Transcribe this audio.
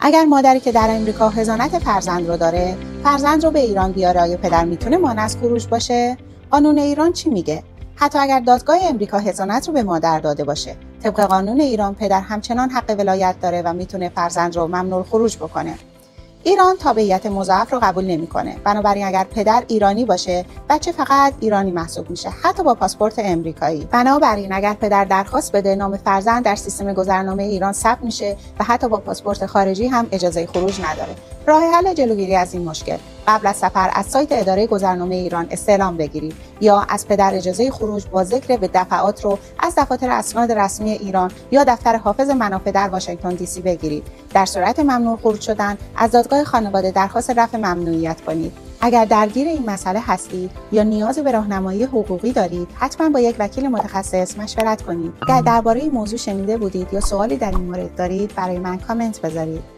اگر مادری که در امریکا حضانت فرزند رو داره، فرزند رو به ایران بیاره، آیا پدر میتونه مانع از خروج باشه؟ قانون ایران چی میگه؟ حتی اگر دادگاه امریکا حضانت رو به مادر داده باشه، طبق قانون ایران پدر همچنان حق ولایت داره و میتونه فرزند رو ممنوع خروج بکنه. ایران تابعیت مضاعف رو قبول نمیکنه. بنابراین اگر پدر ایرانی باشه، بچه فقط ایرانی محسوب میشه، حتی با پاسپورت امریکایی. بنابراین اگر پدر درخواست بده، نام فرزند در سیستم گذرنامه ایران ثبت میشه و حتی با پاسپورت خارجی هم اجازه خروج نداره. راه حل جلوگیری از این مشکل: قبل از سفر از سایت اداره گذرنامه ایران استعلام بگیرید یا از پدر اجازه خروج با ذکر به دفعات رو از دفاتر اسناد رسمی ایران یا دفتر حافظ منافع در واشنگتن دی سی بگیرید. در صورت ممنوع خروج شدن، از دادگاه خانواده درخواست رفع ممنوعیت کنید. اگر درگیر این مسئله هستید یا نیاز به راهنمایی حقوقی دارید، حتما با یک وکیل متخصص مشورت کنید. اگر درباره این موضوع شنیده بودید یا سوالی در این مورد دارید، برای من کامنت بذارید.